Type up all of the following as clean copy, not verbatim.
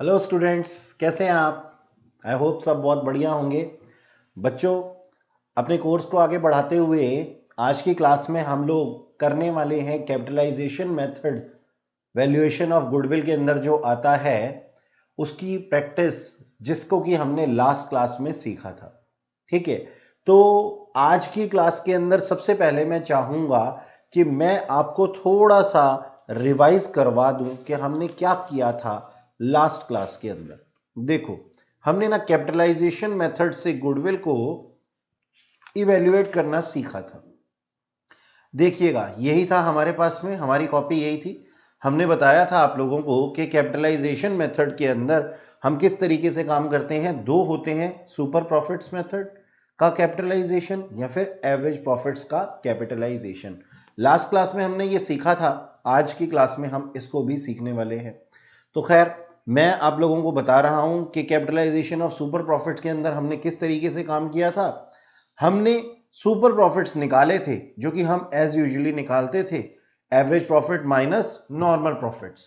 Hello students, कैसे हैं आप? आई होप सब बहुत बढ़िया होंगे। बच्चों, अपने कोर्स को आगे बढ़ाते हुए आज की क्लास में हम लोग करने वाले हैं capitalisation method. Valuation of goodwill के अंदर जो आता है उसकी प्रैक्टिस, जिसको कि हमने लास्ट क्लास में सीखा था। ठीक है, तो आज की क्लास के अंदर सबसे पहले मैं चाहूंगा कि मैं आपको थोड़ा सा रिवाइज करवा दूं कि हमने क्या किया था लास्ट क्लास के अंदर। देखो, हमने ना कैपिटलाइजेशन मेथड से गुडविल को इवेल्युएट करना सीखा था। देखिएगा, यही था हमारे पास में, हमारी कॉपी यही थी। हमने बताया था आप लोगों को कि कैपिटलाइजेशन मेथड के अंदर हम किस तरीके से काम करते हैं। दो होते हैं, सुपर प्रॉफिट्स मेथड का कैपिटलाइजेशन या फिर एवरेज प्रॉफिट्स का कैपिटलाइजेशन। लास्ट क्लास में हमने ये सीखा था, आज की क्लास में हम इसको भी सीखने वाले हैं। तो खैर, मैं आप लोगों को बता रहा हूं कि कैपिटलाइजेशन ऑफ सुपर प्रॉफिट के अंदर हमने किस तरीके से काम किया था। हमने सुपर प्रॉफिट्स निकाले थे जो कि हम एज यूजुअली निकालते थे, average profit minus normal profits.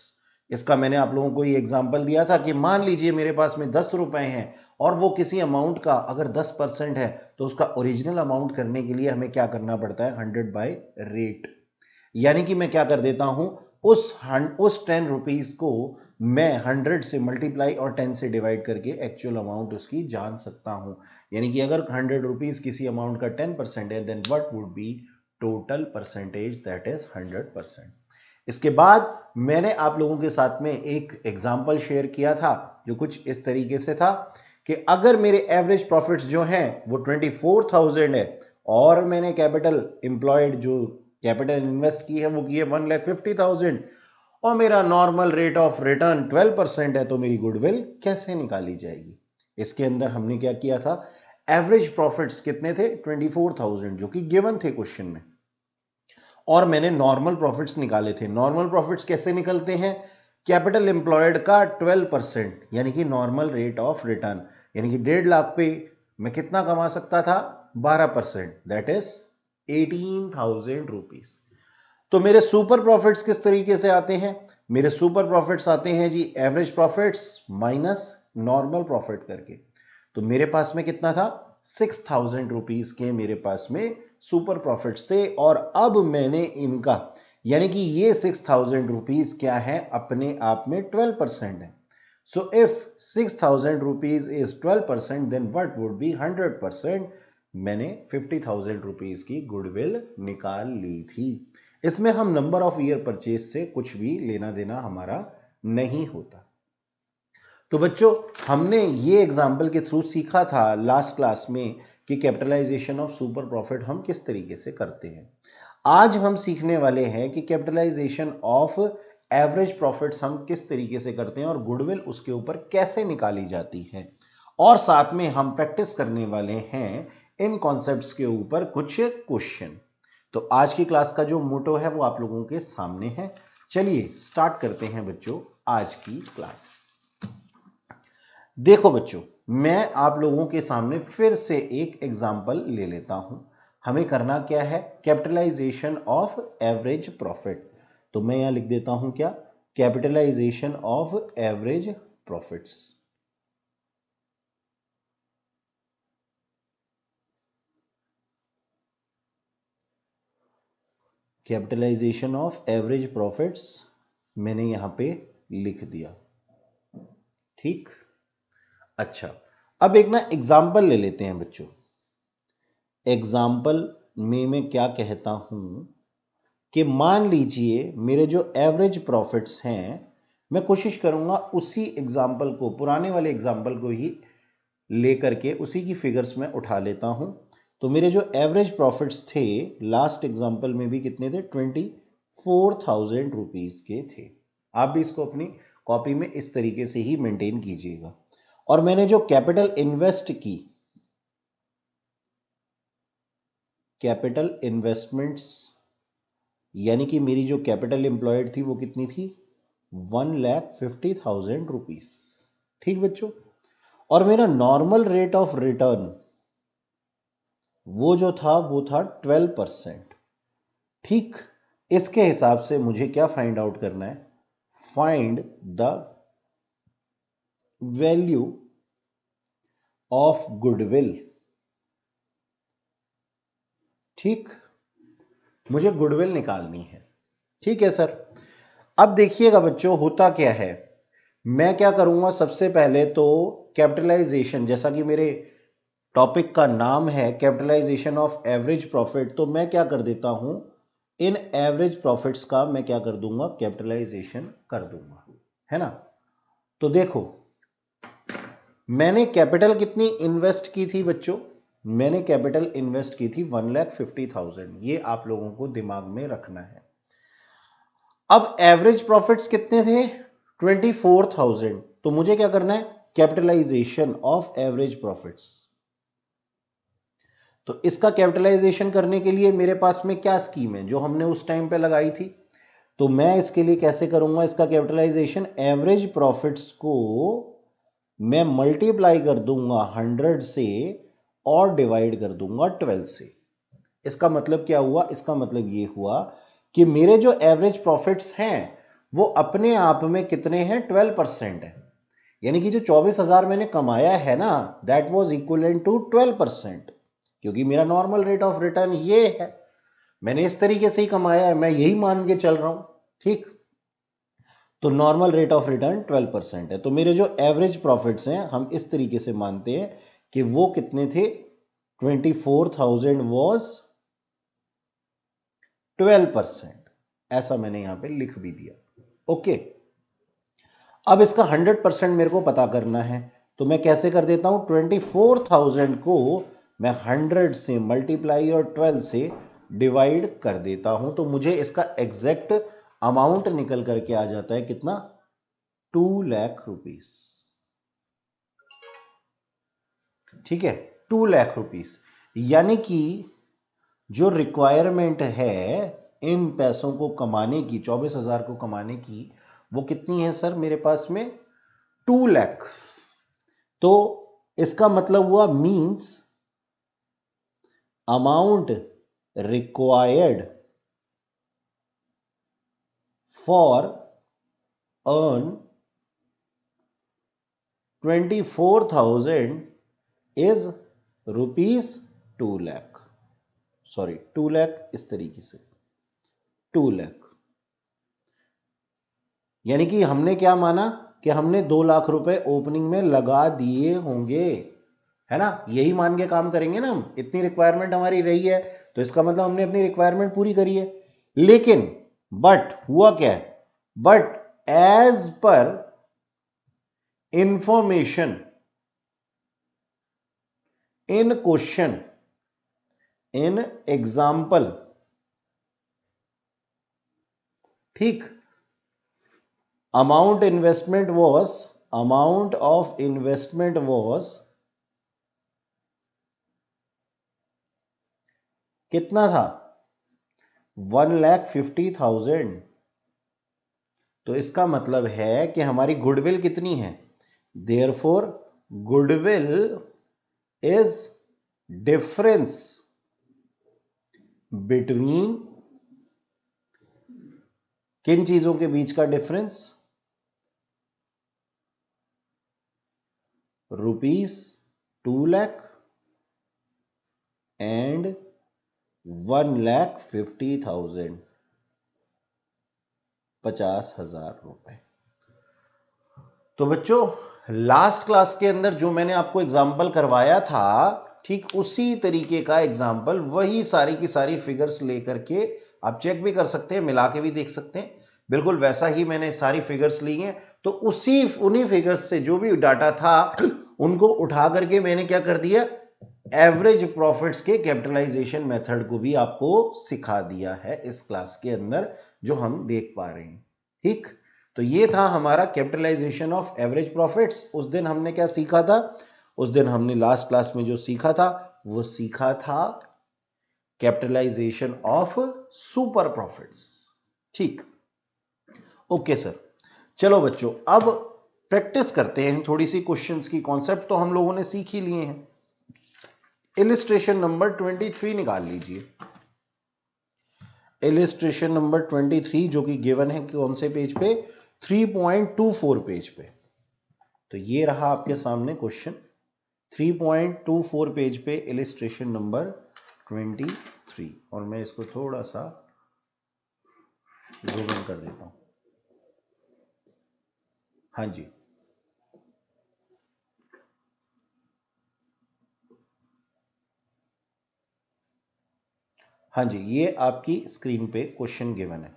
इसका मैंने आप लोगों को ये एग्जांपल दिया था कि मान लीजिए मेरे पास में 10 रुपए हैं और वो किसी अमाउंट का अगर 10% है तो उसका ओरिजिनल अमाउंट करने के लिए हमें क्या करना पड़ता है, 100 बाय रेट। यानी कि मैं क्या कर देता हूं, उस 10 रुपीज को मैं 100 से मल्टीप्लाई और 10 से डिवाइड करके एक्चुअल अमाउंट उसकी जान सकता हूं। यानी कि अगर 100 रुपीज किसी अमाउंट का 10% है, then what would be total percentage, that is 100%। इसके बाद मैंने आप लोगों के साथ में एक एग्जाम्पल शेयर किया था जो कुछ इस तरीके से था कि अगर मेरे एवरेज प्रॉफिट्स जो हैं वो 24,000 है और मैंने कैपिटल एम्प्लॉयड जो कैपिटल इन्वेस्ट की है वो की है 1,50,000 और मेरा नॉर्मल रेट ऑफ रिटर्न 12% है, तो मेरी गुडविल कैसे निकाली जाएगी। इसके अंदर हमने क्या किया था, एवरेज प्रॉफिट्स कितने थे, 24,000 जो कि गिवन थे क्वेश्चन में, और मैंने नॉर्मल प्रॉफिट्स निकाले थे। नॉर्मल प्रॉफिट्स कैसे निकलते हैं, कैपिटल एम्प्लॉयड का 12% यानी कि नॉर्मल रेट ऑफ रिटर्न, यानी कि 1.5 लाख पे मैं कितना कमा सकता था, 12%, दैट इज 18,000 रुपीज। तो मेरे सुपर प्रॉफिट्स किस तरीके से आते हैं, मेरे सुपर प्रॉफिट्स आते हैं जी average profits minus normal profit करके। तो मेरे पास में कितना था, 6,000 रुपीज के मेरे पास में सुपर प्रॉफिट्स थे, और अब मैंने इनका, यानी कि ये 6,000 रुपीज क्या है, अपने आप में 12% है। So if 6,000 rupees is 12%, then what would be 100%। मैंने 50,000 रुपीज की गुडविल निकाल ली थी। इसमें हम नंबर ऑफ ईयर परचेज से कुछ भी लेना देना हमारा नहीं होता। तो बच्चों, हमने ये एग्जाम्पल के थ्रू सीखा था लास्ट क्लास में कि कैपिटलाइजेशन ऑफ सुपर प्रॉफिट हम किस तरीके से करते हैं। आज हम सीखने वाले हैं कि कैपिटलाइजेशन ऑफ एवरेज प्रॉफिट्स हम किस तरीके से करते हैं और गुडविल उसके ऊपर कैसे निकाली जाती है, और साथ में हम प्रैक्टिस करने वाले हैं इन कॉन्सेप्ट्स के ऊपर कुछ क्वेश्चन। तो आज की क्लास का जो मोटो है वो आप लोगों के सामने है। चलिए स्टार्ट करते हैं बच्चों आज की क्लास। देखो बच्चों, मैं आप लोगों के सामने फिर से एक एग्जांपल ले लेता हूं। हमें करना क्या है, कैपिटलाइजेशन ऑफ एवरेज प्रॉफिट। तो मैं यहां लिख देता हूं क्या, capitalisation of average profits. Capitalisation of average profits मैंने यहां पे लिख दिया। ठीक, अच्छा, अब एक ना एग्जाम्पल ले लेते हैं बच्चों। एग्जाम्पल में मैं क्या कहता हूं कि मान लीजिए मेरे जो एवरेज प्रॉफिट्स हैं, मैं कोशिश करूंगा उसी एग्जाम्पल को, पुराने वाले एग्जाम्पल को ही लेकर के उसी की फिगर्स में उठा लेता हूं। तो मेरे जो एवरेज प्रॉफिट्स थे लास्ट एग्जाम्पल में भी कितने थे, 24,000 रुपीज के थे। आप भी इसको अपनी कॉपी में इस तरीके से ही मेंटेन कीजिएगा। और मैंने जो कैपिटल इन्वेस्ट की, कैपिटल इन्वेस्टमेंट्स, यानी कि मेरी जो कैपिटल एम्प्लॉयड थी वो कितनी थी, 1,50,000 रुपीज। ठीक बच्चों, और मेरा नॉर्मल रेट ऑफ रिटर्न वो जो था वो था 12%। ठीक, इसके हिसाब से मुझे क्या फाइंड आउट करना है, find the value of goodwill. ठीक, मुझे गुडविल निकालनी है। ठीक है सर। अब देखिएगा बच्चों, होता क्या है, मैं क्या करूंगा, सबसे पहले तो कैपिटलाइजेशन, जैसा कि मेरे टॉपिक का नाम है कैपिटलाइजेशन ऑफ एवरेज प्रॉफिट, तो मैं क्या कर देता हूं, इन एवरेज प्रॉफिट्स का मैं क्या कर दूंगा, कैपिटलाइजेशन कर दूंगा, है ना। तो देखो, मैंने कैपिटल कितनी इन्वेस्ट की थी बच्चों, मैंने कैपिटल इन्वेस्ट की थी 1,50,000। ये आप लोगों को दिमाग में रखना है। अब एवरेज प्रॉफिट्स कितने थे, 24,000। तो मुझे क्या करना है, कैपिटलाइजेशन ऑफ एवरेज प्रॉफिट्स। तो इसका कैपिटलाइजेशन करने के लिए मेरे पास में क्या स्कीम है जो हमने उस टाइम पे लगाई थी, तो मैं इसके लिए कैसे करूंगा इसका कैपिटलाइजेशन, एवरेज प्रॉफिट्स को मैं मल्टीप्लाई कर दूंगा 100 से और डिवाइड कर दूंगा 12 से। इसका मतलब क्या हुआ, इसका मतलब ये हुआ कि मेरे जो एवरेज प्रॉफिट्स हैं वो अपने आप में कितने हैं, 12% है। यानी कि जो 24,000 मैंने कमाया है ना, दैट वाज इक्विवेलेंट टू 12%, क्योंकि मेरा नॉर्मल रेट ऑफ रिटर्न ये है, मैंने इस तरीके से ही कमाया है, मैं यही मान के चल रहा हूं। ठीक, तो नॉर्मल रेट ऑफ रिटर्न 12% है। तो मेरे जो एवरेज प्रॉफिट्स हैं हम इस तरीके से मानते हैं कि वो कितने थे, 24,000 वॉज 12%, ऐसा मैंने यहां पे लिख भी दिया। ओके, अब इसका 100% मेरे को पता करना है, तो मैं कैसे कर देता हूं, 24,000 को मैं 100 से मल्टीप्लाई और 12 से डिवाइड कर देता हूं, तो मुझे इसका एग्जैक्ट अमाउंट निकल करके आ जाता है कितना, 2 लाख रुपीस। ठीक है, 2 लाख रुपीस। यानी कि जो रिक्वायरमेंट है इन पैसों को कमाने की, 24,000 को कमाने की, वो कितनी है सर मेरे पास में, 2 लाख। तो इसका मतलब हुआ, means amount required for earn 24,000 is rupees 2 lakh, sorry 2 lakh, इस तरीके से 2 लाख। यानी कि हमने क्या माना कि हमने 2 लाख रुपए ओपनिंग में लगा दिए होंगे, है ना, यही मान के काम करेंगे ना हम, इतनी रिक्वायरमेंट हमारी रही है तो इसका मतलब हमने अपनी रिक्वायरमेंट पूरी करी है। लेकिन बट हुआ क्या है, but as per information in question in example, ठीक, अमाउंट ऑफ इन्वेस्टमेंट वॉज कितना था, 1,50,000। तो इसका मतलब है कि हमारी गुडविल कितनी है, therefore goodwill is difference between, किन चीजों के बीच का डिफरेंस, रुपीस 2 लाख एंड 1,50,000, 50,000 रुपए। तो बच्चों, लास्ट क्लास के अंदर जो मैंने आपको एग्जाम्पल करवाया था, ठीक उसी तरीके का एग्जाम्पल, वही सारी की सारी फिगर्स लेकर के आप चेक भी कर सकते हैं, मिला के भी देख सकते हैं, बिल्कुल वैसा ही मैंने सारी फिगर्स ली हैं। तो उन्हीं फिगर्स से जो भी डाटा था उनको उठा करके मैंने क्या कर दिया, एवरेज प्रॉफिट्स के कैपिटलाइजेशन मेथड को भी आपको सिखा दिया है इस क्लास के अंदर, जो हम देख पा रहे हैं। ठीक, तो ये था हमारा कैपिटलाइजेशन ऑफ एवरेज प्रॉफिट्स। उस दिन हमने क्या सीखा था, उस दिन हमने लास्ट क्लास में जो सीखा था वो सीखा था कैपिटलाइजेशन ऑफ सुपर प्रॉफिट्स। ठीक, ओके सर। चलो बच्चों, अब प्रैक्टिस करते हैं थोड़ी सी क्वेश्चंस की। कॉन्सेप्ट तो हम लोगों ने सीख ही लिए हैं। इलिस्ट्रेशन नंबर 23 निकाल लीजिए। इलिस्ट्रेशन नंबर 23 जो कि गिवन है कौन से पेज पे, 3.24 पेज पे। तो ये रहा आपके सामने क्वेश्चन 3.24 पेज पे इलिस्ट्रेशन नंबर 23 और मैं इसको थोड़ा सा जूम इन कर देता हूं। हाँ जी, हाँ जी, ये आपकी स्क्रीन पे क्वेश्चन गिवन है।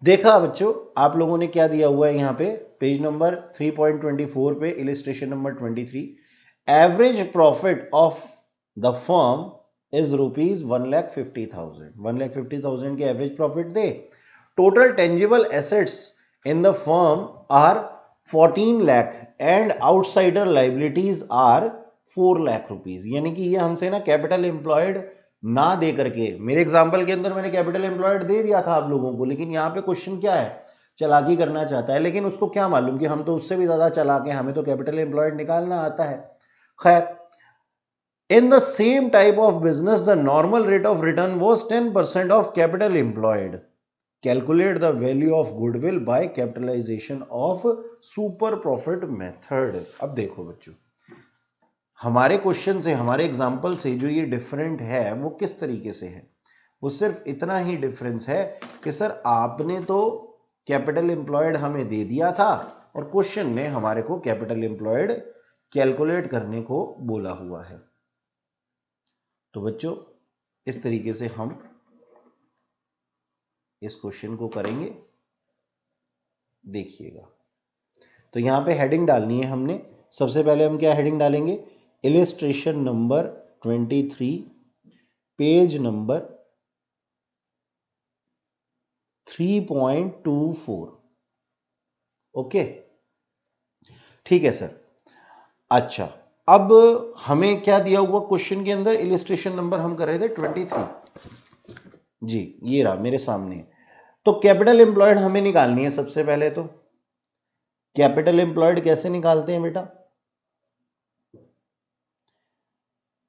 देखा बच्चों, आप लोगों ने क्या दिया हुआ है यहाँ पे पेज नंबर 3.24 पे illustration number 23, average profit of the firm is rupees 1,50,000। 1,50,000 के एवरेज प्रॉफिट दे। Total tangible assets in the firm are 14 lakh and outsider liabilities are 4 lakh rupees. यानी कि ये हमसे ना कैपिटल एम्प्लॉयड ना दे करके, मेरे एग्जांपल के अंदर मैंने कैपिटल एम्प्लॉयड दे दिया था आप लोगों को, लेकिन यहाँ पे क्वेश्चन क्या है, चालाकी करना चाहता है, लेकिन उसको क्या मालूम कि हम तो उससे भी ज्यादा चालाक हैं, हमें तो कैपिटल एम्प्लॉयड निकालना आता है। खैर, in the same type of business the normal rate of return was 10% of capital employed. Calculate the value of goodwill by capitalization of super profit method. अब देखो बच्चों, हमारे क्वेश्चन से, हमारे एग्जाम्पल से जो ये डिफरेंट है वो किस तरीके से है, वो सिर्फ इतना ही डिफरेंस है कि सर आपने तो कैपिटल एम्प्लॉयड हमें दे दिया था और क्वेश्चन ने हमारे को कैपिटल एम्प्लॉयड कैलकुलेट करने को बोला हुआ है। तो बच्चों इस तरीके से हम इस क्वेश्चन को करेंगे, देखिएगा। तो यहां पे हेडिंग डालनी है हमने। सबसे पहले हम क्या हेडिंग डालेंगे, illustration number 23 page number 3.24। Okay, ठीक है सर। अच्छा, अब हमें क्या दिया हुआ क्वेश्चन के अंदर, इलिस्ट्रेशन नंबर हम कर रहे थे 23 जी, ये रहा मेरे सामने। तो कैपिटल एम्प्लॉयड हमें निकालनी है। सबसे पहले तो कैपिटल एम्प्लॉयड कैसे निकालते हैं बेटा?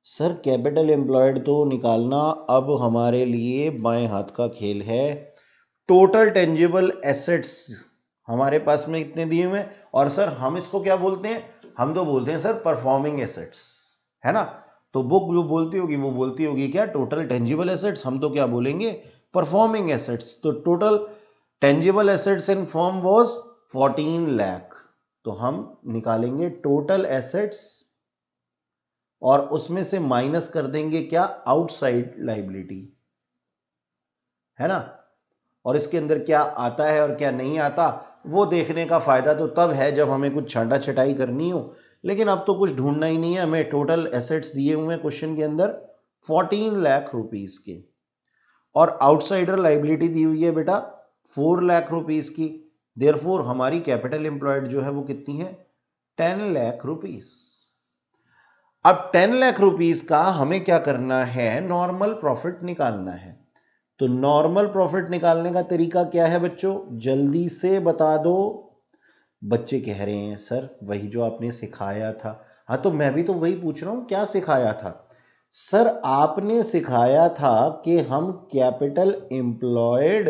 सर कैपिटल एम्प्लॉयड तो निकालना अब हमारे लिए बाएं हाथ का खेल है। टोटल टेंजिबल एसेट्स हमारे पास में इतने दिए हुए हैं, और सर हम इसको क्या बोलते हैं, हम तो बोलते हैं सर परफॉर्मिंग एसेट्स, है ना। तो बुक जो बोलती होगी वो बोलती होगी क्या, टोटल टेंजिबल एसेट्स, हम तो क्या बोलेंगे, परफॉर्मिंग एसेट्स। तो total tangible assets in firm was 14 lakh. तो हम निकालेंगे टोटल एसेट्स और उसमें से माइनस कर देंगे क्या, आउटसाइड लाइबिलिटी, है ना। और इसके अंदर क्या आता है और क्या नहीं आता, वो देखने का फायदा तो तब है जब हमें कुछ छांटा छटाई करनी हो, लेकिन अब तो कुछ ढूंढना ही नहीं है हमें। टोटल एसेट्स दिए हुए हैं क्वेश्चन के अंदर 14 लाख रुपीस के, और आउटसाइडर लाइबिलिटी दी हुई है बेटा 4 लाख रुपीस की। देयरफॉर हमारी कैपिटल एम्प्लॉयड जो है वो कितनी है, 10 लाख रुपीस। अब 10 लाख रुपीस का हमें क्या करना है, नॉर्मल प्रॉफिट निकालना है। तो नॉर्मल प्रॉफिट निकालने का तरीका क्या है बच्चों, जल्दी से बता दो। बच्चे कह रहे हैं सर वही जो आपने सिखाया था। हाँ, तो मैं भी तो वही पूछ रहा हूं, क्या सिखाया था? सर आपने सिखाया था कि हम कैपिटल एम्प्लॉयड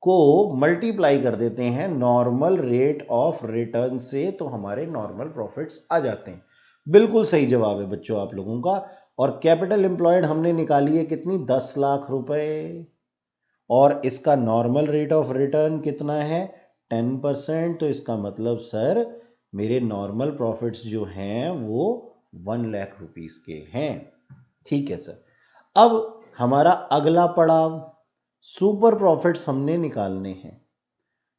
को मल्टीप्लाई कर देते हैं नॉर्मल रेट ऑफ रिटर्न से, तो हमारे नॉर्मल प्रॉफिट्स आ जाते हैं। बिल्कुल सही जवाब है बच्चों आप लोगों का। और कैपिटल एम्प्लॉयड हमने निकाली है कितनी, 10 लाख रुपए, और इसका नॉर्मल रेट ऑफ रिटर्न कितना है, 10%। तो इसका मतलब सर मेरे नॉर्मल प्रॉफिट्स जो हैं वो 1 लाख रुपीस के हैं। ठीक है सर। अब हमारा अगला पड़ाव, सुपर प्रॉफिट्स हमने निकालने हैं।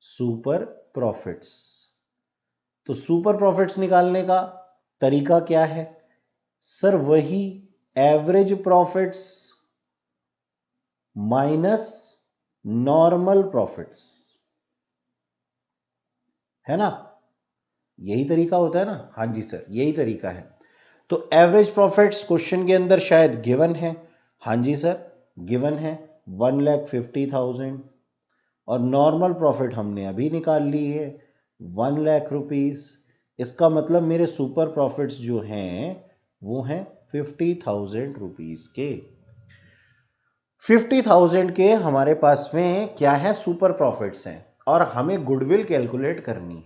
सुपर प्रॉफिट्स, तो सुपर प्रॉफिट्स निकालने का तरीका क्या है सर, वही average profits minus normal profits, है ना। यही तरीका होता है ना। हाँ जी सर, यही तरीका है। तो एवरेज प्रॉफिट्स क्वेश्चन के अंदर शायद गिवन है। हाँ जी सर, गिवन है 1,50,000, और नॉर्मल प्रॉफिट हमने अभी निकाल ली है 1 लाख रुपीस। इसका मतलब मेरे सुपर प्रॉफिट्स जो हैं वो हैं 50,000 रुपीस के। 50,000 के हमारे पास में क्या है, सुपर प्रॉफिट्स हैं। और हमें गुडविल कैलकुलेट करनी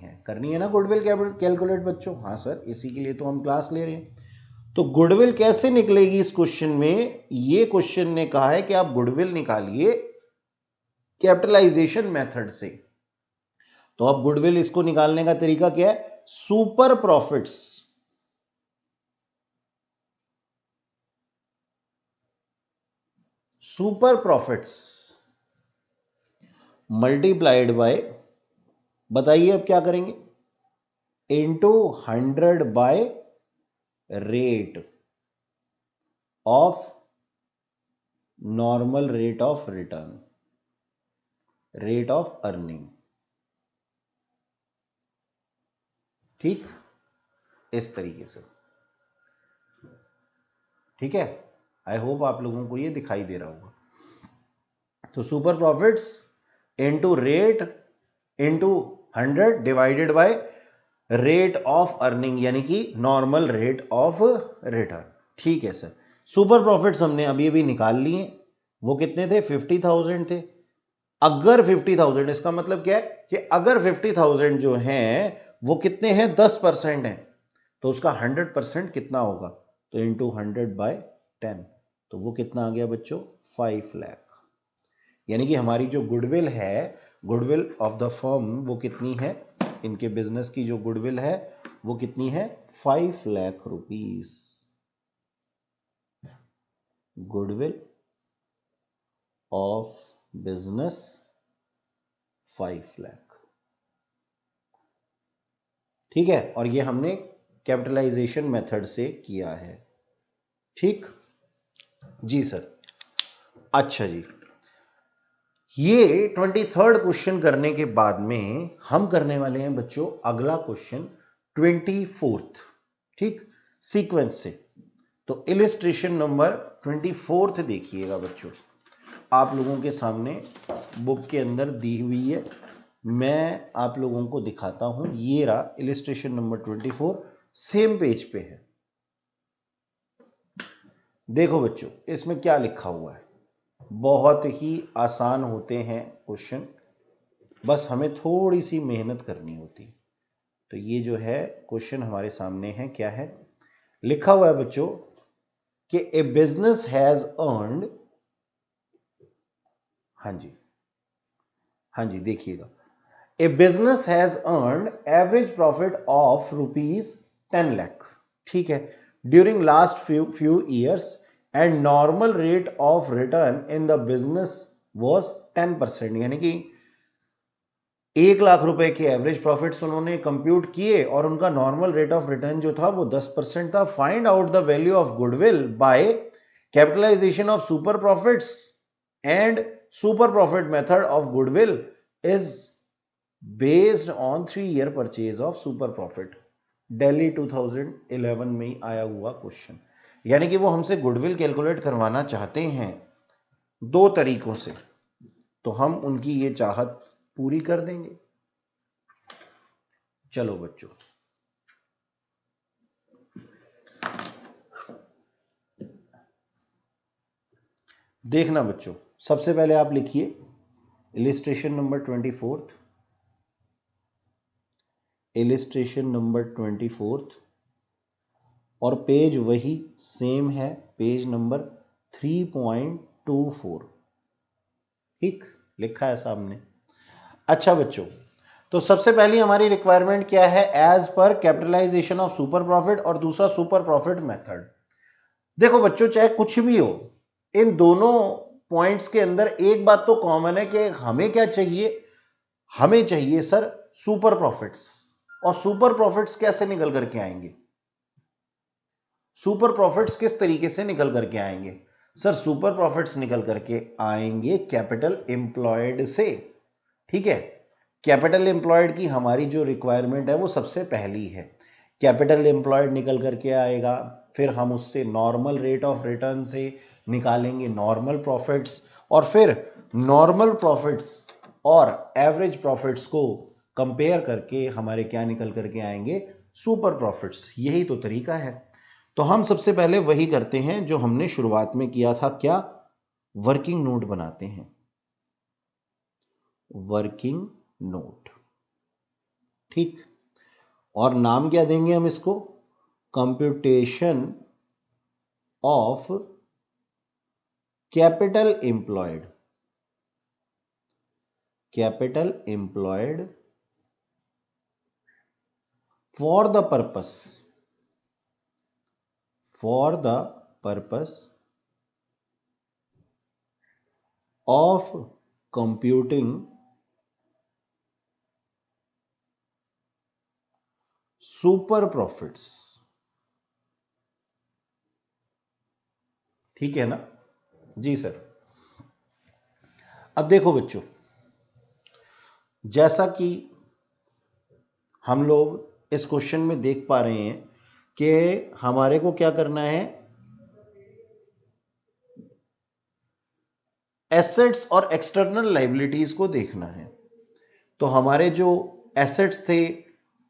है ना गुडविल कैलकुलेट बच्चों। हाँ सर, इसी के लिए तो हम क्लास ले रहे हैं। तो गुडविल कैसे निकलेगी इस क्वेश्चन में? ये क्वेश्चन ने कहा है कि आप गुडविल निकालिए कैपिटलाइजेशन मेथड से। तो अब गुडविल इसको निकालने का तरीका क्या है? सुपर प्रॉफिट्स मल्टीप्लाइड बाय, बताइए अब क्या करेंगे, into 100 by rate of normal rate of return, rate of earning. ठीक, इस तरीके से। ठीक है, आई होप आप लोगों को ये दिखाई दे रहा होगा। तो super profits into rate into 100 divided by rate of earning, यानी कि नॉर्मल रेट ऑफ रिटर्न। ठीक है सर, सुपर प्रॉफिट्स हमने अभी अभी निकाल लिए। वो कितने थे? 50,000 थे। अगर 50,000, इसका मतलब क्या है कि अगर 50,000 जो हैं वो कितने हैं? 10% हैं, तो उसका 100% कितना होगा? तो इंटू 100 बाय 10, तो वो कितना आ गया बच्चों? 5 लाख। यानी कि हमारी जो गुडविल है, गुडविल ऑफ द फर्म, वो कितनी है? इनके बिजनेस की जो गुडविल है वो कितनी है? 5 lakh rupees. Goodwill of business 5 lakh. ठीक है, और ये हमने कैपिटलाइजेशन मेथड से किया है। ठीक जी सर। अच्छा जी, ये 23rd क्वेश्चन करने के बाद में हम करने वाले हैं बच्चों अगला क्वेश्चन 24th। ठीक, सीक्वेंस से। तो इलिस्ट्रेशन नंबर 24th देखिएगा बच्चों, आप लोगों के सामने बुक के अंदर दी हुई है, मैं आप लोगों को दिखाता हूं। ये रहा इलिस्ट्रेशन नंबर 24, सेम पेज पे है। देखो बच्चों, इसमें क्या लिखा हुआ है। बहुत ही आसान होते हैं क्वेश्चन, बस हमें थोड़ी सी मेहनत करनी होती। तो ये जो है क्वेश्चन हमारे सामने है, क्या है लिखा हुआ है बच्चों कि ए बिजनेस हैज अर्नड, हाँ जी देखिएगा, a business has earned average profit of ₹10 lakh. ठीक है, during last few years and normal rate of return in the business was 10%। यानी कि 1 लाख रुपए के एवरेज प्रॉफिट्स उन्होंने कंप्यूट किए और उनका नॉर्मल रेट ऑफ रिटर्न जो था वो 10% था। Find out the value of goodwill by capitalisation of super profits and super profit method of goodwill is based on 3-year purchase of super profit. Delhi 2011 में ही आया हुआ क्वेश्चन। यानी कि वो हमसे गुडविल कैलकुलेट करवाना चाहते हैं 2 तरीकों से, तो हम उनकी ये चाहत पूरी कर देंगे। चलो बच्चों, देखना बच्चों, सबसे पहले आप लिखिए इलिस्ट्रेशन नंबर 24, इलिस्ट्रेशन नंबर 24, और पेज वही सेम है, पेज नंबर 3.24। ठीक, लिखा है सामने। अच्छा बच्चों, तो सबसे पहली हमारी रिक्वायरमेंट क्या है? As per capitalisation of super profit, और दूसरा सुपर प्रॉफिट मेथड। देखो बच्चों, चाहे कुछ भी हो, इन दोनों पॉइंट्स के अंदर एक बात तो कॉमन है कि हमें क्या चाहिए? हमें चाहिए सर सुपर प्रॉफिट्स। और सुपर प्रॉफिट्स कैसे निकल करके आएंगे? सुपर प्रॉफिट्स किस तरीके से निकल करके आएंगे? सर सुपर प्रॉफिट्स निकल करके आएंगे कैपिटल एम्प्लॉयड से। ठीक है, कैपिटल एम्प्लॉयड की हमारी जो रिक्वायरमेंट है वो सबसे पहली है। कैपिटल एम्प्लॉयड निकल करके आएगा, फिर हम उससे नॉर्मल रेट ऑफ रिटर्न से निकालेंगे नॉर्मल प्रॉफिट्स, और फिर नॉर्मल प्रॉफिट्स और एवरेज प्रॉफिट्स को कंपेयर करके हमारे क्या निकल करके आएंगे? Super profits. यही तो तरीका है। तो हम सबसे पहले वही करते हैं जो हमने शुरुआत में किया था। क्या? वर्किंग नोट बनाते हैं। Working note. ठीक, और नाम क्या देंगे हम इसको? Computation of capital employed. Capital employed for the purpose of computing super profits. ठीक है ना जी सर। अब देखो बच्चों, जैसा कि हम लोग इस क्वेश्चन में देख पा रहे हैं कि हमारे को क्या करना है, एसेट्स और एक्सटर्नल लाइबिलिटीज को देखना है। तो हमारे जो एसेट्स थे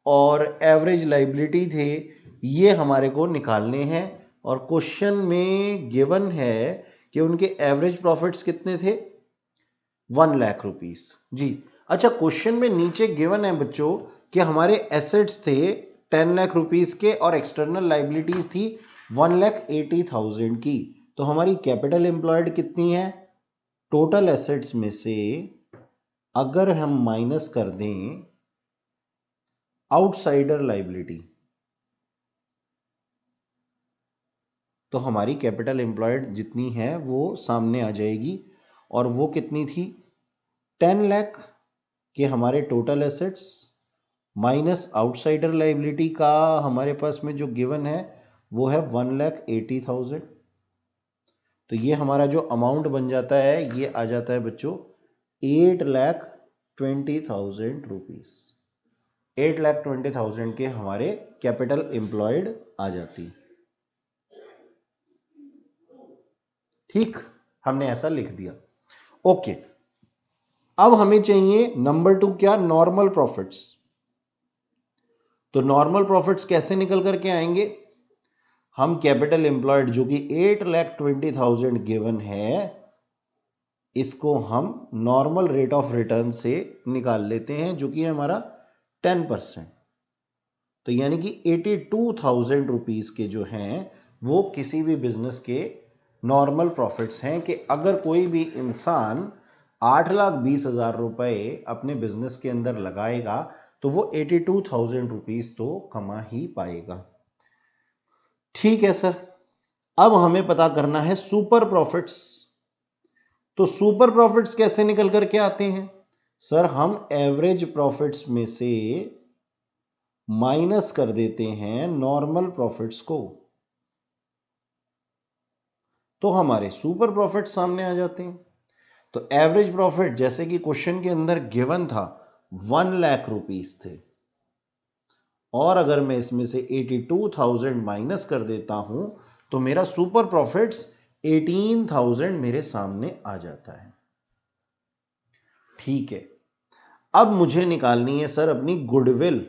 और एवरेज लाइबिलिटी थे, ये हमारे को निकालने हैं। और क्वेश्चन में गिवन है कि उनके एवरेज प्रॉफिट्स कितने थे? 1 लाख रुपीस जी। अच्छा, क्वेश्चन में नीचे गिवन है बच्चों कि हमारे एसेट्स थे 10 लाख रुपीस के और एक्सटर्नल लाइबिलिटीज थी 1,80,000 की। तो हमारी कैपिटल एम्प्लॉयड कितनी है? टोटल एसेट्स में से अगर हम माइनस कर दें आउटसाइडर लाइबिलिटी, तो हमारी कैपिटल एम्प्लॉयड जितनी है वो सामने आ जाएगी। और वो कितनी थी? 10 लाख के हमारे total assets minus outsider liability का हमारे पास में जो गिवन है वो है 1,80,000। तो ये हमारा जो अमाउंट बन जाता है ये आ जाता है बच्चों 8,20,000 रुपीज। 8,20,000 के हमारे कैपिटल एम्प्लॉयड आ जाती। ठीक, हमने ऐसा लिख दिया। ओके, अब हमें चाहिए नंबर 2 क्या? Normal profits. तो नॉर्मल प्रॉफिट्स कैसे निकल करके आएंगे? हम कैपिटल एम्प्लॉयड जो कि 8,20,000 गिवन है, इसको हम नॉर्मल रेट ऑफ रिटर्न से निकाल लेते हैं जो कि हमारा 10%। तो यानी कि 82,000 रुपीज के जो हैं वो किसी भी बिजनेस के नॉर्मल प्रॉफिट्स हैं। कि अगर कोई भी इंसान 8,20,000 रुपए अपने बिजनेस के अंदर लगाएगा तो वो 82,000 रुपीज तो कमा ही पाएगा। ठीक है सर। अब हमें पता करना है सुपर प्रॉफिट्स। तो सुपर प्रॉफिट्स कैसे निकल करके आते हैं? सर, हम एवरेज प्रॉफिट्स में से माइनस कर देते हैं नॉर्मल प्रॉफिट्स को, तो हमारे सुपर प्रॉफिट सामने आ जाते हैं। तो एवरेज प्रॉफिट जैसे कि क्वेश्चन के अंदर गिवन था 1 लाख रुपीस थे, और अगर मैं इसमें से 82,000 माइनस कर देता हूं तो मेरा सुपर प्रॉफिट्स 18,000 मेरे सामने आ जाता है। ठीक है, अब मुझे निकालनी है सर अपनी goodwill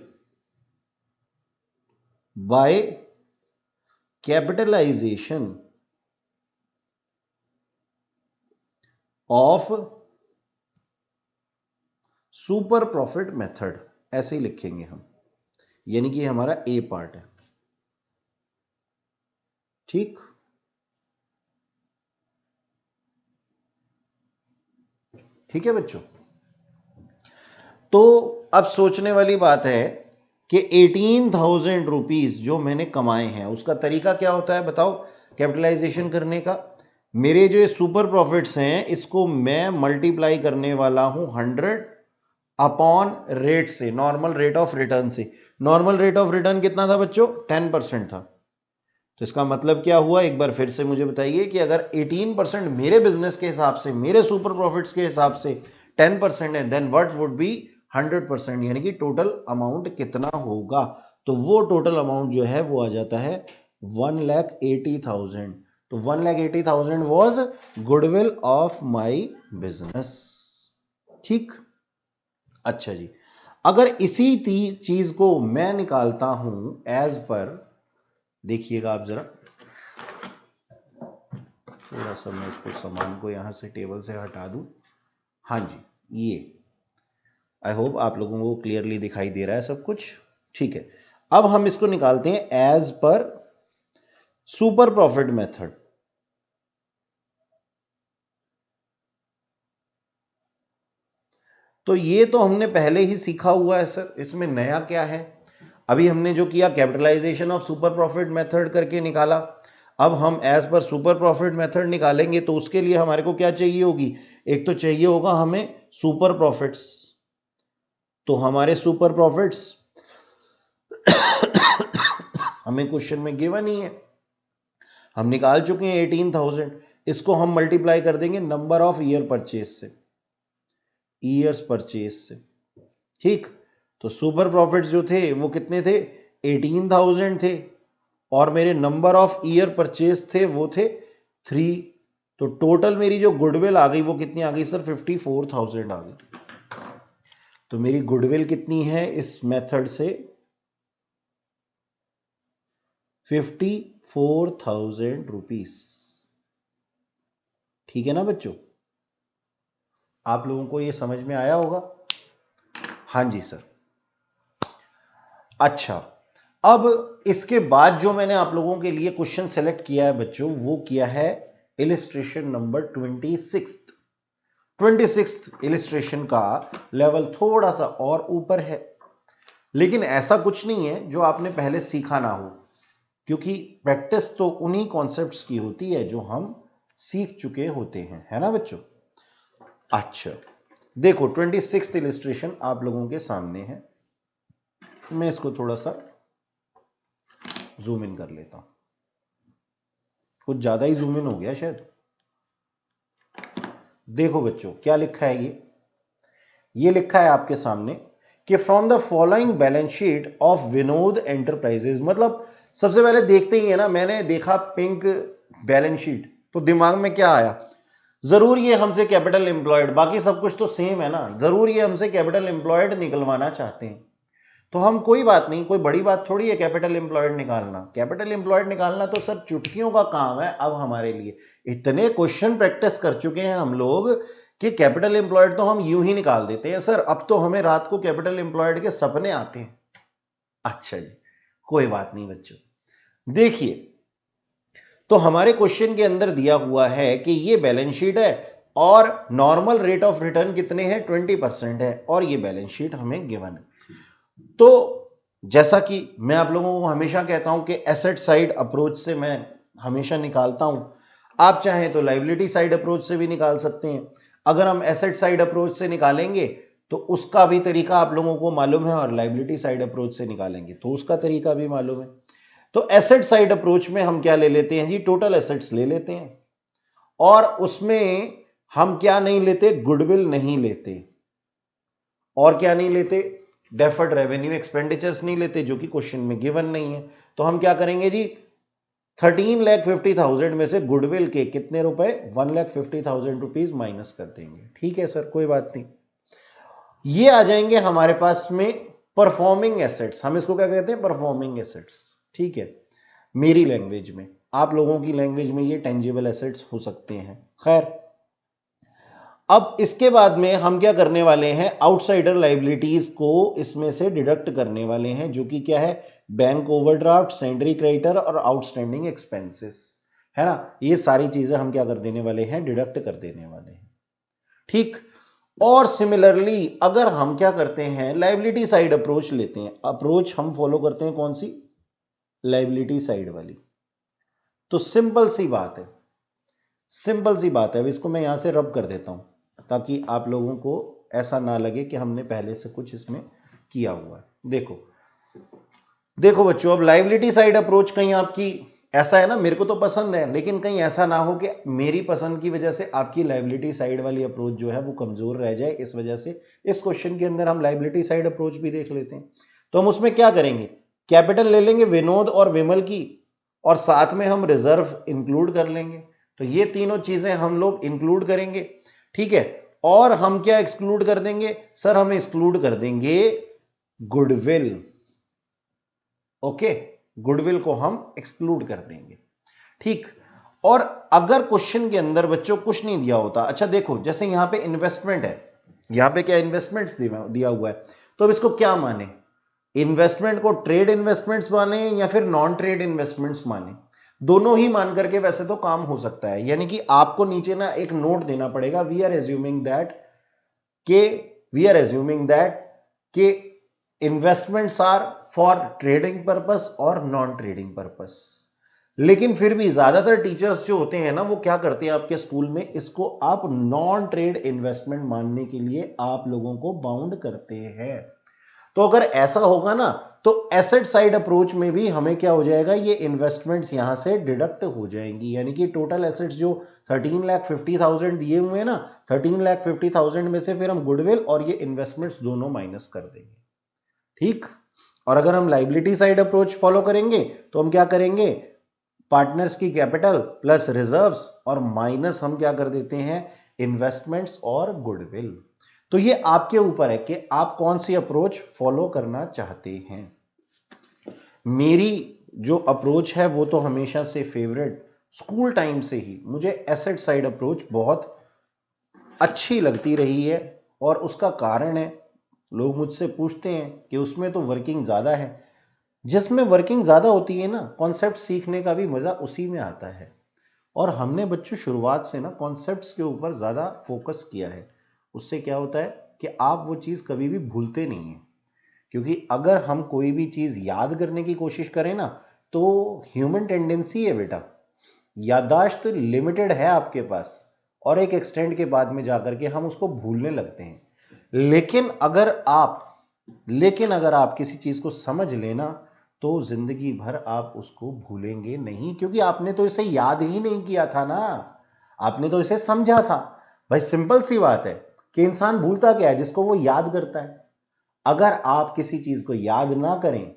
by capitalisation of super profit method. ऐसे ही लिखेंगे हम, यानी कि हमारा ए पार्ट है। ठीक, ठीक है बच्चों। तो अब सोचने वाली बात है कि 18,000 रुपीज जो मैंने कमाए हैं उसका तरीका क्या होता है बताओ कैपिटलाइजेशन करने का? मेरे जो ये सुपर प्रॉफिट्स हैं इसको मैं मल्टीप्लाई करने वाला हूं 100 अपॉन रेट से, नॉर्मल रेट ऑफ रिटर्न से। नॉर्मल रेट ऑफ रिटर्न कितना था बच्चों? 10% था। तो इसका मतलब क्या हुआ, एक बार फिर से मुझे बताइए कि अगर 18% मेरे बिजनेस के हिसाब से, मेरे सुपर प्रॉफिट्स के हिसाब से 10% है, देन व्हाट वुड बी 100%, यानी कि टोटल अमाउंट कितना होगा? तो वो टोटल अमाउंट जो है वो आ जाता है 1,80,000। तो 1,80,000 was goodwill of my business. ठीक, अच्छा जी। अगर इसी चीज को मैं निकालता हूं एज पर, देखिएगा आप जरा, थोड़ा सा मैं इसको सामान को यहां से टेबल से हटा दूं। हाँ जी, ये आई होप आप लोगों को क्लियरली दिखाई दे रहा है सब कुछ। ठीक है, अब हम इसको निकालते हैं as per super profit method. तो ये तो हमने पहले ही सीखा हुआ है सर, इसमें नया क्या है? अभी हमने जो किया capitalisation of super profit method करके निकाला। अब हम as per super profit method निकालेंगे तो उसके लिए हमारे को क्या चाहिए होगी? एक तो चाहिए होगा हमें सुपर प्रॉफिट्स। तो हमारे सुपर प्रॉफिट्स हमें क्वेश्चन में गिवन ही है, हम निकाल चुके हैं 18,000। इसको हम मल्टीप्लाई कर देंगे नंबर ऑफ ईयर परचेज से, ईयर्स परचेज से। ठीक, तो सुपर प्रॉफिट्स जो थे वो कितने थे? 18,000 थे, और मेरे नंबर ऑफ ईयर परचेज थे वो थे 3। तो टोटल मेरी जो गुडविल आ गई वो कितनी आ गई सर? 54,000 आ गई। तो मेरी गुडविल कितनी है इस मेथड से? 54,000 रुपीस। ठीक है ना बच्चों, आप लोगों को ये समझ में आया होगा? हाँ जी सर। अच्छा, अब इसके बाद जो मैंने आप लोगों के लिए क्वेश्चन सेलेक्ट किया है बच्चों, वो किया है इलिस्ट्रेशन नंबर 26 इलिस्ट्रेशन का लेवल थोड़ा सा और ऊपर है, लेकिन ऐसा कुछ नहीं है जो आपने पहले सीखा ना हो, क्योंकि प्रैक्टिस तो उन्हीं कॉन्सेप्ट्स की होती है जो हम सीख चुके होते हैं, है ना बच्चों? अच्छा, देखो 26 इलिस्ट्रेशन आप लोगों के सामने है। मैं इसको थोड़ा सा जूम इन कर लेता हूं, कुछ ज्यादा ही जूम इन हो गया शायद। देखो बच्चों क्या लिखा है, ये लिखा है आपके सामने कि from the following balance sheet of Vinod enterprises. मतलब सबसे पहले देखते ही है ना, मैंने देखा पिंक बैलेंस शीट तो दिमाग में क्या आया? जरूर ये हमसे कैपिटल एम्प्लॉयड, बाकी सब कुछ तो सेम है ना, जरूर ये हमसे कैपिटल एम्प्लॉयड निकलवाना चाहते हैं। तो हम कोई बात नहीं, कोई बड़ी बात थोड़ी है कैपिटल एम्प्लॉयड निकालना। कैपिटल एम्प्लॉयड निकालना तो सर चुटकियों का काम है अब हमारे लिए। इतने क्वेश्चन प्रैक्टिस कर चुके हैं हम लोग कि कैपिटल एम्प्लॉयड तो हम यूं ही निकाल देते हैं सर। अब तो हमें रात को कैपिटल एम्प्लॉयड के सपने आते हैं। अच्छा जी, कोई बात नहीं बच्चों, देखिए तो हमारे क्वेश्चन के अंदर दिया हुआ है कि ये बैलेंस शीट है और नॉर्मल रेट ऑफ रिटर्न कितने हैं? 20% है, और ये बैलेंस शीट हमें गिवन है। तो जैसा कि मैं आप लोगों को हमेशा कहता हूं कि एसेट साइड अप्रोच से मैं हमेशा निकालता हूं, आप चाहें तो लायबिलिटी साइड अप्रोच से भी निकाल सकते हैं। अगर हम एसेट साइड अप्रोच से निकालेंगे तो उसका भी तरीका आप लोगों को मालूम है, और लायबिलिटी साइड अप्रोच से निकालेंगे तो उसका तरीका भी मालूम है। तो एसेट साइड अप्रोच में हम क्या ले लेते हैं जी? टोटल एसेट्स ले लेते हैं, और उसमें हम क्या नहीं लेते? गुडविल नहीं लेते, और क्या नहीं लेते? डेफर्ड रेवेन्यू एक्सपेंडिचर्स नहीं लेते, जो कि क्वेश्चन में गिवन नहीं है। तो हम क्या करेंगे जी? 13,50,000 में से गुडविल के कितने रुपए? 1,50,000 रुपीज माइनस कर देंगे। ठीक है सर, कोई बात नहीं। ये आ जाएंगे हमारे पास में परफॉर्मिंग एसेट्स। हम इसको क्या कहते हैं? Performing assets. ठीक है, मेरी लैंग्वेज में, आप लोगों की लैंग्वेज में ये टेंजिबल एसेट्स हो सकते हैं। खैर, अब इसके बाद में हम क्या करने वाले हैं? आउटसाइडर लायबिलिटीज को इसमें से डिडक्ट करने वाले हैं, जो कि क्या है? बैंक ओवरड्राफ्ट, सेंड्री क्रेडिटर और आउटस्टैंडिंग एक्सपेंसेस, है ना? ये सारी चीजें हम क्या कर देने वाले हैं? डिडक्ट कर देने वाले हैं। ठीक, और सिमिलरली अगर हम क्या करते हैं? लायबिलिटी साइड अप्रोच लेते हैं। अप्रोच हम फॉलो करते हैं कौन सी? लायबिलिटी साइड वाली। तो सिंपल सी बात है, सिंपल सी बात है। अब इसको मैं यहां से रब कर देता हूं ताकि आप लोगों को ऐसा ना लगे कि हमने पहले से कुछ इसमें किया हुआ है। देखो देखो बच्चों, अब लायबिलिटी साइड अप्रोच कहीं आपकी ऐसा है ना, मेरे को तो पसंद है, लेकिन कहीं ऐसा ना हो कि मेरी पसंद की वजह से आपकी लायबिलिटी साइड वाली अप्रोच जो है वो कमजोर रह जाए। इस वजह से इस क्वेश्चन के अंदर हम लायबिलिटी साइड अप्रोच भी देख लेते हैं। तो हम उसमें क्या करेंगे? कैपिटल ले लेंगे विनोद और विमल की, और साथ में हम रिजर्व इंक्लूड कर लेंगे। तो ये तीनों चीजें हम लोग इंक्लूड करेंगे। ठीक है, और हम क्या एक्सक्लूड कर देंगे? सर हम एक्सक्लूड कर देंगे गुडविल। ओके, गुडविल को हम एक्सक्लूड कर देंगे। ठीक, और अगर क्वेश्चन के अंदर बच्चों कुछ नहीं दिया होता, अच्छा देखो जैसे यहां पे इन्वेस्टमेंट है, यहां पे क्या इन्वेस्टमेंट्स दिया हुआ है, तो अब इसको क्या माने, इन्वेस्टमेंट को ट्रेड इन्वेस्टमेंट्स माने या फिर नॉन ट्रेड इन्वेस्टमेंट्स माने, दोनों ही मान करके वैसे तो काम हो सकता है। यानी कि आपको नीचे ना एक नोट देना पड़ेगा, वी आर एज्यूमिंग दैट के investments are for trading purpose और नॉन ट्रेडिंग पर्पस। लेकिन फिर भी ज्यादातर टीचर्स जो होते हैं ना, वो क्या करते हैं आपके स्कूल में, इसको आप नॉन ट्रेड इन्वेस्टमेंट मानने के लिए आप लोगों को बाउंड करते हैं। तो अगर ऐसा होगा ना, तो एसेट साइड अप्रोच में भी हमें क्या हो जाएगा, ये इन्वेस्टमेंट्स यहां से डिडक्ट हो जाएंगी। यानी कि टोटल एसेट्स जो 13,50,000 दिए हुए हैं ना, 13,50,000 में से फिर हम गुडविल और ये इन्वेस्टमेंट्स दोनों माइनस कर देंगे। ठीक। और अगर हम लाइबिलिटी साइड अप्रोच फॉलो करेंगे तो हम क्या करेंगे, पार्टनर्स की कैपिटल प्लस रिजर्व्स और माइनस हम क्या कर देते हैं, इन्वेस्टमेंट्स और गुडविल। तो ये आपके ऊपर है कि आप कौन सी अप्रोच फॉलो करना चाहते हैं। मेरी जो अप्रोच है वो तो हमेशा से फेवरेट, स्कूल टाइम से ही मुझे एसेट साइड अप्रोच बहुत अच्छी लगती रही है। और उसका कारण है, लोग मुझसे पूछते हैं कि उसमें तो वर्किंग ज्यादा है। जिसमें वर्किंग ज्यादा होती है ना, कॉन्सेप्ट सीखने का भी मजा उसी में आता है। और हमने बच्चों शुरुआत से ना कॉन्सेप्ट्स के ऊपर ज्यादा फोकस किया है। उससे क्या होता है कि आप वो चीज कभी भी भूलते नहीं है। क्योंकि अगर हम कोई भी चीज याद करने की कोशिश करें ना, तो ह्यूमन टेंडेंसी है बेटा, याददाश्त लिमिटेड है आपके पास, और एक एक्सटेंड के बाद में जाकर के हम उसको भूलने लगते हैं। लेकिन अगर आप किसी चीज को समझ लेना, तो जिंदगी भर आप उसको भूलेंगे नहीं, क्योंकि आपने तो इसे याद ही नहीं किया था ना, आपने तो इसे समझा था। भाई सिंपल सी बात है कि इंसान भूलता क्या है, जिसको वो याद करता है। अगर आप किसी चीज को याद ना करें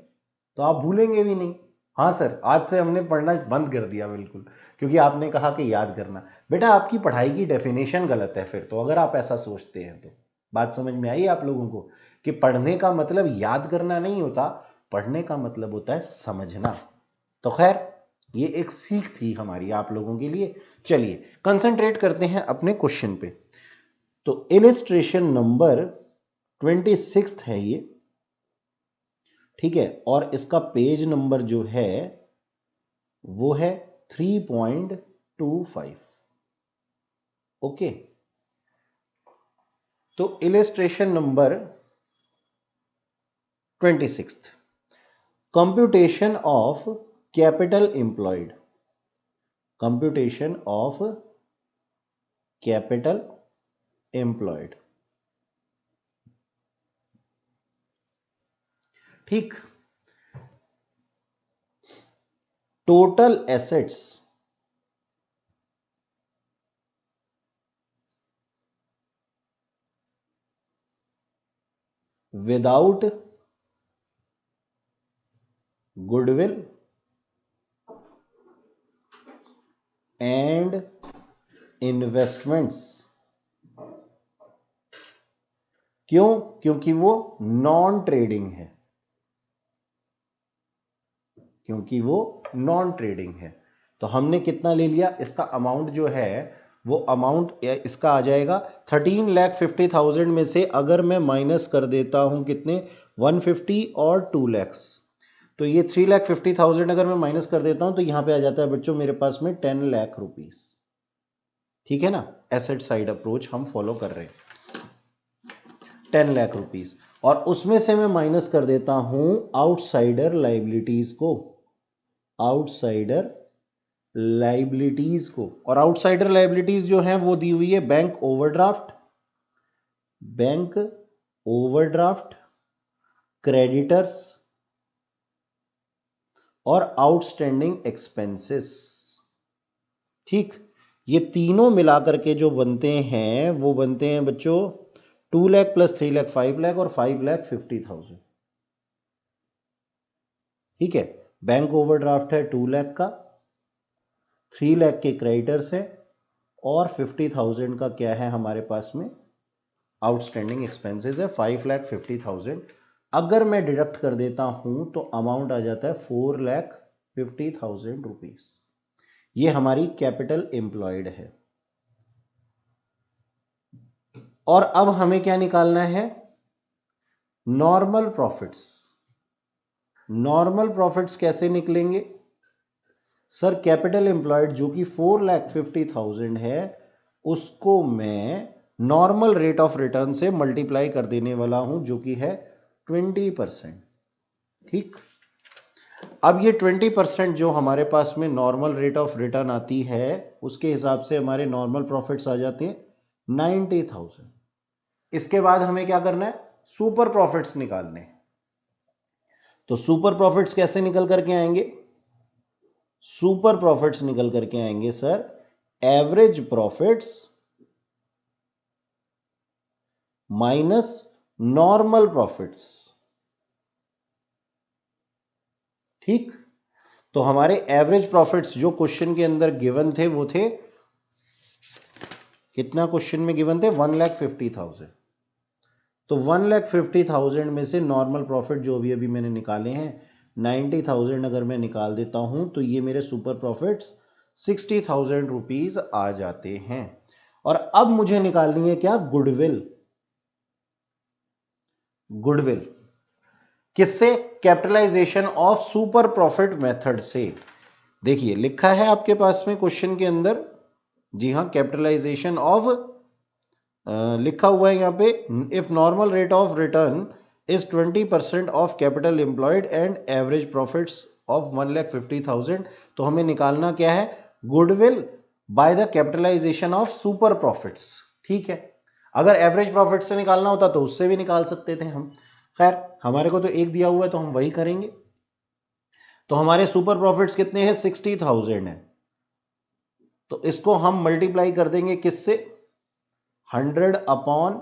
तो आप भूलेंगे भी नहीं। हाँ सर, आज से हमने पढ़ना बंद कर दिया बिल्कुल, क्योंकि आपने कहा कि याद करना। बेटा आपकी पढ़ाई की डेफिनेशन गलत है फिर तो, अगर आप ऐसा सोचते हैं तो। बात समझ में आई आप लोगों को कि पढ़ने का मतलब याद करना नहीं होता, पढ़ने का मतलब होता है समझना। तो खैर, ये एक सीख थी हमारी आप लोगों के लिए। चलिए कंसंट्रेट करते हैं अपने क्वेश्चन पे। तो इलिस्ट्रेशन नंबर 26 है ये, ठीक है। और इसका पेज नंबर जो है वो है 3.25। ओके। तो illustration number 26, computation of capital employed, computation of capital employed. ठीक। Total assets without goodwill and investments. क्यों? क्योंकि वो नॉन ट्रेडिंग है, क्योंकि वो नॉन ट्रेडिंग है। तो हमने कितना ले लिया, इसका अमाउंट जो है वो अमाउंट इसका आ जाएगा 13,50,000 में से अगर मैं माइनस कर देता हूं कितने, 150 और 2 लाख, तो ये 3,50,000 अगर मैं माइनस कर देता हूं तो यहां पे आ जाता है बच्चों मेरे पास में 10 लाख रुपीस। ठीक है ना, एसेट साइड अप्रोच हम फॉलो कर रहे हैं, 10 लाख रुपीस। और उसमें से मैं माइनस कर देता हूं आउटसाइडर लाइबिलिटीज को, आउटसाइडर लाइबिलिटीज को। और आउटसाइडर लाइबिलिटीज जो हैं वो दी हुई है bank overdraft, bank overdraft, creditors और आउटस्टैंडिंग एक्सपेंसेस। ठीक। ये तीनों मिलाकर के जो बनते हैं वो बनते हैं बच्चों 2 लाख प्लस 3 लाख 5 लाख और 5,50,000। ठीक है। बैंक ओवरड्राफ्ट है 2 लाख का, 3 लाख के क्रेडिटर्स है और 50,000 का क्या है हमारे पास में आउटस्टैंडिंग एक्सपेंसेस है 5,50,000। अगर मैं डिडक्ट कर देता हूं तो अमाउंट आ जाता है 4,50,000 रुपीस। ये हमारी कैपिटल एम्प्लॉयड है। और अब हमें क्या निकालना है? Normal profits. नॉर्मल प्रॉफिट्स कैसे निकलेंगे सर? कैपिटल एम्प्लॉयड जो कि 4,50,000 है, उसको मैं नॉर्मल रेट ऑफ रिटर्न से मल्टीप्लाई कर देने वाला हूं, जो कि है 20%। ठीक, अब ये 20% जो हमारे पास में नॉर्मल रेट ऑफ रिटर्न आती है, उसके हिसाब से हमारे नॉर्मल प्रॉफिट्स आ जाते हैं 90,000। इसके बाद हमें क्या करना है? सुपर प्रॉफिट्स निकालने हैं। तो सुपर प्रॉफिट्स कैसे निकल करके आएंगे? सुपर प्रॉफिट्स निकल करके आएंगे sir, average profits minus normal profits. ठीक, तो हमारे एवरेज प्रॉफिट्स जो क्वेश्चन के अंदर गिवन थे वो थे कितना? क्वेश्चन में गिवन थे 1,50,000। तो 1,50,000 में से नॉर्मल प्रॉफिट जो भी अभी मैंने निकाले हैं 90,000 अगर मैं निकाल देता हूं तो ये मेरे सुपर प्रॉफिट्स 60,000 रुपीज आ जाते हैं। और अब मुझे निकालनी है क्या? गुडविल। गुडविल किससे? Capitalisation of super profit method से। देखिए लिखा है आपके पास में क्वेश्चन के अंदर, जी हां, कैपिटलाइजेशन ऑफ लिखा हुआ है यहां पे, if normal rate of return is 20% of capital employed and average profits of 1,50,000। तो हमें निकालना क्या है? Goodwill by the capitalisation of super profits. ठीक है, अगर एवरेज प्रॉफिट से निकालना होता तो उससे भी निकाल सकते थे हम। खैर, हमारे को तो एक दिया हुआ है तो हम वही करेंगे। तो हमारे सुपर प्रॉफिट्स कितने हैं? 60,000 है। तो इसको हम मल्टीप्लाई कर देंगे किससे? 100 upon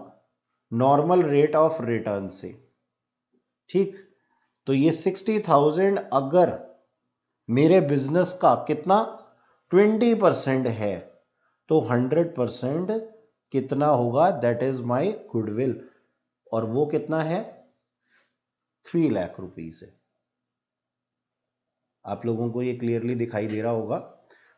normal rate of return से। ठीक, तो ये 60,000 अगर मेरे बिजनेस का कितना 20% है तो 100% कितना होगा? दैट इज माई गुडविल, और वो कितना है? 3 लाख रुपीस है। आप लोगों को ये क्लियरली दिखाई दे रहा होगा।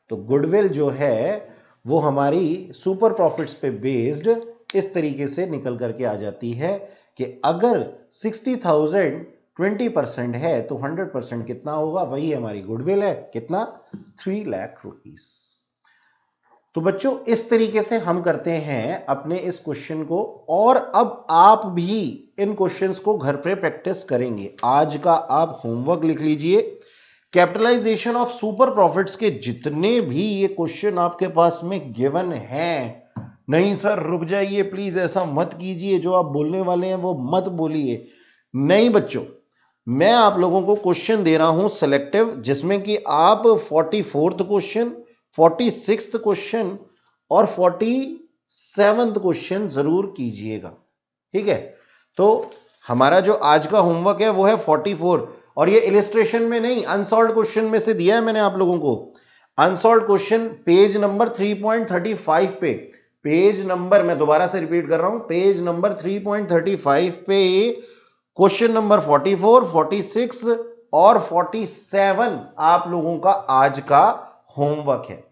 तो गुडविल जो है वो हमारी सुपर प्रॉफिट्स पे बेस्ड इस तरीके से निकल करके आ जाती है कि अगर 60,000 20% है तो 100% कितना होगा? वही हमारी गुडविल है, कितना? 3 लाख रुपीस। तो बच्चों इस तरीके से हम करते हैं अपने इस क्वेश्चन को, और अब आप भी इन क्वेश्चंस को घर पे प्रैक्टिस करेंगे। आज का आप होमवर्क लिख लीजिए, कैपिटलाइजेशन ऑफ सुपर प्रॉफिट्स के जितने भी ये क्वेश्चन आपके पास में गिवन हैं। नहीं सर रुक जाइए प्लीज, ऐसा मत कीजिए, जो आप बोलने वाले हैं वो मत बोलिए। नहीं बच्चों, मैं आप लोगों को क्वेश्चन दे रहा हूं सिलेक्टिव, जिसमें कि आप 44th क्वेश्चन, 46th क्वेश्चन और 47th क्वेश्चन जरूर कीजिएगा। ठीक है, तो हमारा जो आज का होमवर्क है वो है 44, और ये इलिस्ट्रेशन में नहीं, अनसॉल्व्ड क्वेश्चन में से दिया है मैंने आप लोगों को। अनसॉल्व्ड क्वेश्चन पेज नंबर 3.35 पे, पेज नंबर, मैं दोबारा से रिपीट कर रहा हूं, पेज नंबर 3.35 पे क्वेश्चन नंबर 44, 46 और 47 आप लोगों का आज का होमवर्क है।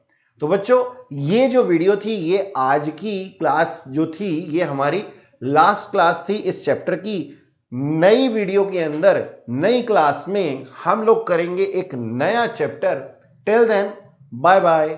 तो बच्चों ये जो वीडियो थी, ये आज की क्लास जो थी, ये हमारी लास्ट क्लास थी इस चैप्टर की। नई वीडियो के अंदर, नई क्लास में हम लोग करेंगे एक नया chapter. Till then bye bye.